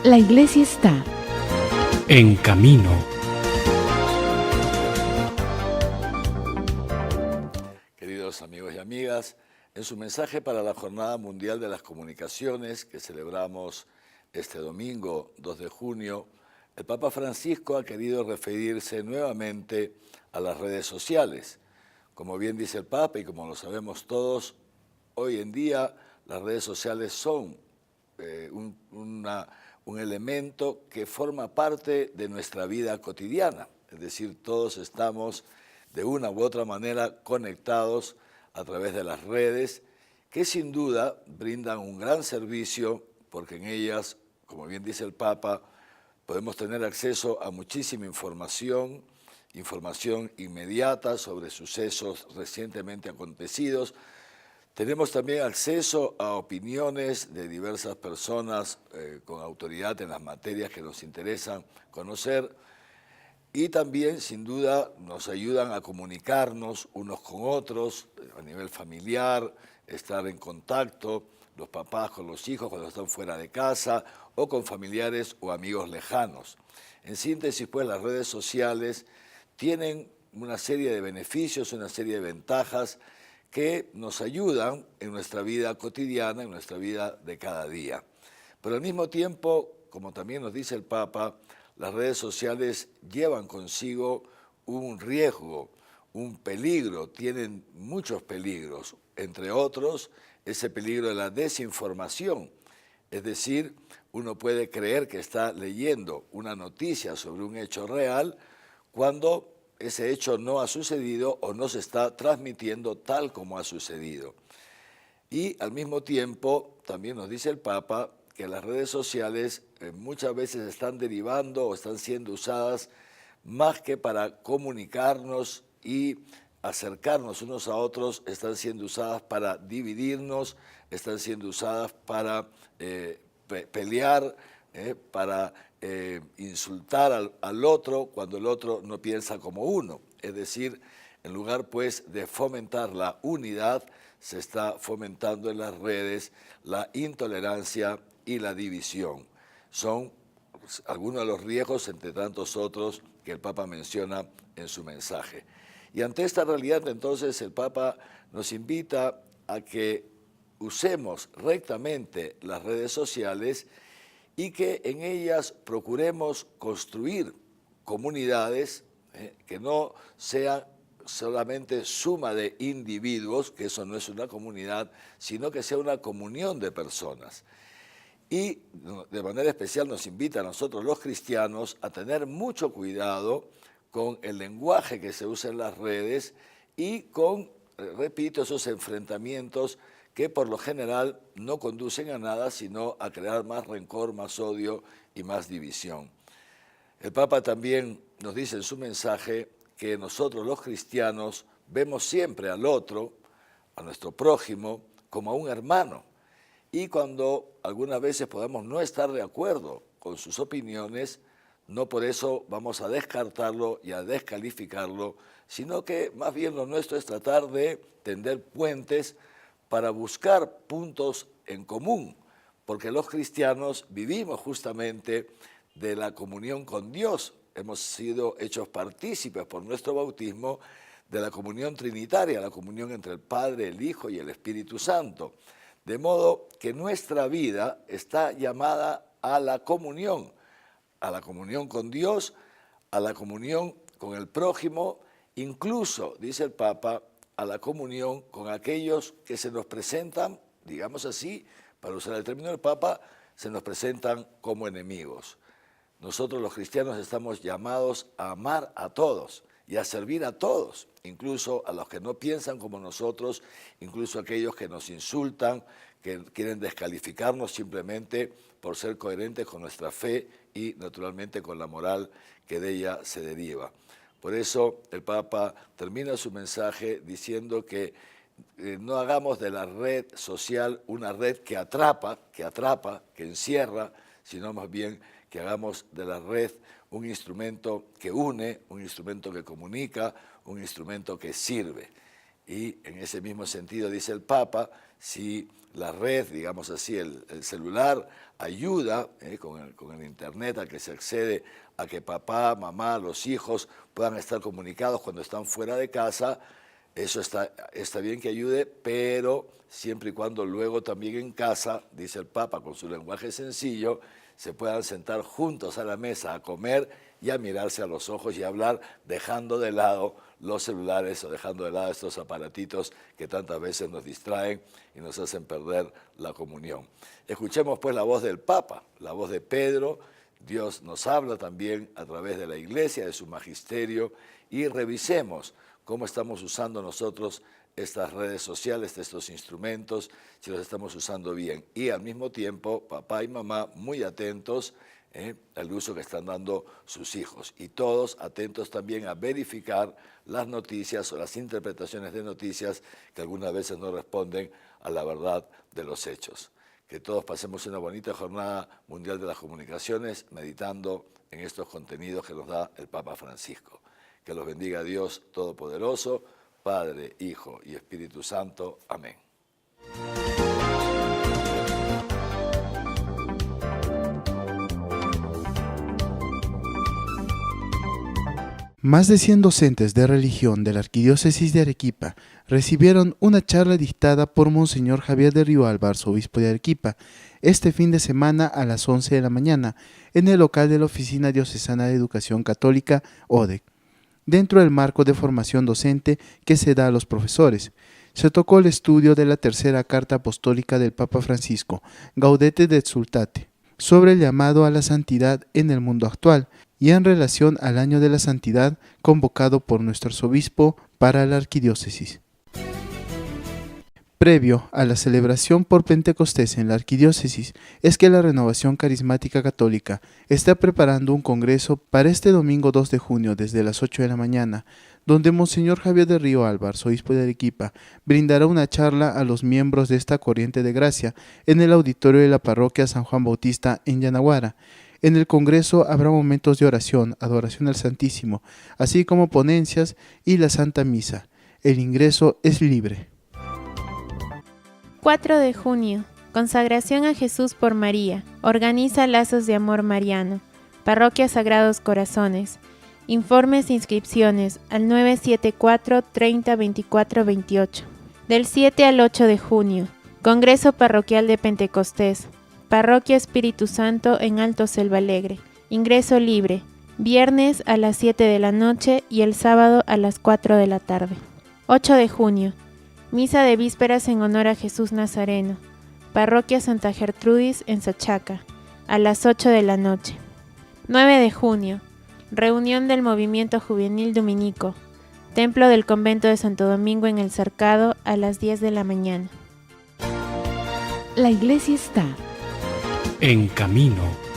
La Iglesia está en camino. Queridos amigos y amigas, en su mensaje para la Jornada Mundial de las Comunicaciones que celebramos este domingo 2 de junio, el Papa Francisco ha querido referirse nuevamente a las redes sociales. Como bien dice el Papa y como lo sabemos todos, hoy en día las redes sociales son un elemento que forma parte de nuestra vida cotidiana. Es decir, todos estamos de una u otra manera conectados a través de las redes, que sin duda brindan un gran servicio porque en ellas, como bien dice el Papa, podemos tener acceso a muchísima información inmediata sobre sucesos recientemente acontecidos. Tenemos también acceso a opiniones de diversas personas con autoridad en las materias que nos interesan conocer y también, sin duda, nos ayudan a comunicarnos unos con otros a nivel familiar, estar en contacto, los papás con los hijos cuando están fuera de casa o con familiares o amigos lejanos. En síntesis, pues, las redes sociales tienen una serie de beneficios, una serie de ventajas que nos ayudan en nuestra vida cotidiana, en nuestra vida de cada día. Pero al mismo tiempo, como también nos dice el Papa, las redes sociales llevan consigo un riesgo, un peligro, tienen muchos peligros, entre otros ese peligro de la desinformación. Es decir, uno puede creer que está leyendo una noticia sobre un hecho real cuando ese hecho no ha sucedido o no se está transmitiendo tal como ha sucedido. Y al mismo tiempo, también nos dice el Papa que las redes sociales muchas veces están derivando o están siendo usadas más que para comunicarnos y acercarnos unos a otros, están siendo usadas para dividirnos, están siendo usadas para pelear, para insultar al otro cuando el otro no piensa como uno. Es decir, en lugar pues de fomentar la unidad, se está fomentando en las redes la intolerancia y la división. Son algunos de los riesgos, entre tantos otros, que el Papa menciona en su mensaje. Y ante esta realidad, entonces, el Papa nos invita a que usemos rectamente las redes sociales y que en ellas procuremos construir comunidades que no sean solamente suma de individuos, que eso no es una comunidad, sino que sea una comunión de personas. Y de manera especial nos invita a nosotros los cristianos a tener mucho cuidado con el lenguaje que se usa en las redes y con, repito, esos enfrentamientos que por lo general no conducen a nada, sino a crear más rencor, más odio y más división. El Papa también nos dice en su mensaje que nosotros los cristianos vemos siempre al otro, a nuestro prójimo, como a un hermano. Y cuando algunas veces podemos no estar de acuerdo con sus opiniones, no por eso vamos a descartarlo y a descalificarlo, sino que más bien lo nuestro es tratar de tender puentes para buscar puntos en común, porque los cristianos vivimos justamente de la comunión con Dios. Hemos sido hechos partícipes por nuestro bautismo de la comunión trinitaria, la comunión entre el Padre, el Hijo y el Espíritu Santo. De modo que nuestra vida está llamada a la comunión con Dios, a la comunión con el prójimo, incluso, dice el Papa, a la comunión con aquellos que se nos presentan, digamos así, para usar el término del Papa, se nos presentan como enemigos. Nosotros los cristianos estamos llamados a amar a todos y a servir a todos, incluso a los que no piensan como nosotros, incluso a aquellos que nos insultan, que quieren descalificarnos simplemente por ser coherentes con nuestra fe y naturalmente con la moral que de ella se deriva. Por eso el Papa termina su mensaje diciendo que no hagamos de la red social una red que atrapa, que encierra, sino más bien que hagamos de la red un instrumento que une, un instrumento que comunica, un instrumento que sirve. Y en ese mismo sentido, dice el Papa, si la red, digamos así, el celular ayuda con el internet a que se accede a que papá, mamá, los hijos puedan estar comunicados cuando están fuera de casa, eso está bien que ayude, pero siempre y cuando luego también en casa, dice el Papa con su lenguaje sencillo, se puedan sentar juntos a la mesa a comer y a mirarse a los ojos y a hablar, dejando de lado los celulares o dejando de lado estos aparatitos que tantas veces nos distraen y nos hacen perder la comunión. Escuchemos pues la voz del Papa, la voz de Pedro. Dios nos habla también a través de la Iglesia, de su magisterio, y revisemos cómo estamos usando nosotros estas redes sociales, estos instrumentos, si los estamos usando bien. Y al mismo tiempo, papá y mamá muy atentos al uso que están dando sus hijos. Y todos atentos también a verificar las noticias o las interpretaciones de noticias que algunas veces no responden a la verdad de los hechos. Que todos pasemos una bonita jornada mundial de las comunicaciones meditando en estos contenidos que nos da el Papa Francisco. Que los bendiga Dios Todopoderoso, Padre, Hijo y Espíritu Santo. Amén. Más de 100 docentes de religión de la Arquidiócesis de Arequipa recibieron una charla dictada por Monseñor Javier de Riobamba, arzobispo de Arequipa, este fin de semana a las 11 de la mañana en el local de la Oficina Diocesana de Educación Católica, ODEC. Dentro del marco de formación docente que se da a los profesores, se tocó el estudio de la tercera carta apostólica del Papa Francisco, Gaudete et Exsultate, sobre el llamado a la santidad en el mundo actual y en relación al año de la santidad convocado por nuestro arzobispo para la arquidiócesis. Previo a la celebración por Pentecostés en la arquidiócesis, es que la Renovación Carismática Católica está preparando un congreso para este domingo 2 de junio desde las 8 de la mañana, donde Monseñor Javier de Riobamba, arzobispo de Arequipa, brindará una charla a los miembros de esta corriente de gracia en el auditorio de la parroquia San Juan Bautista en Yanaguara. En el congreso habrá momentos de oración, adoración al Santísimo, así como ponencias y la Santa Misa. El ingreso es libre. 4 de junio. Consagración a Jesús por María. Organiza Lazos de Amor Mariano. Parroquia Sagrados Corazones. Informes e inscripciones al 974 30 24 28. Del 7 al 8 de junio. Congreso Parroquial de Pentecostés. Parroquia Espíritu Santo en Alto Selva Alegre. Ingreso libre. Viernes a las 7 de la noche y el sábado a las 4 de la tarde. 8 de junio. Misa de vísperas en honor a Jesús Nazareno. Parroquia Santa Gertrudis en Sachaca, a las 8 de la noche. 9 de junio. Reunión del Movimiento Juvenil Dominico. Templo del Convento de Santo Domingo en El Cercado, a las 10 de la mañana. La iglesia está en camino.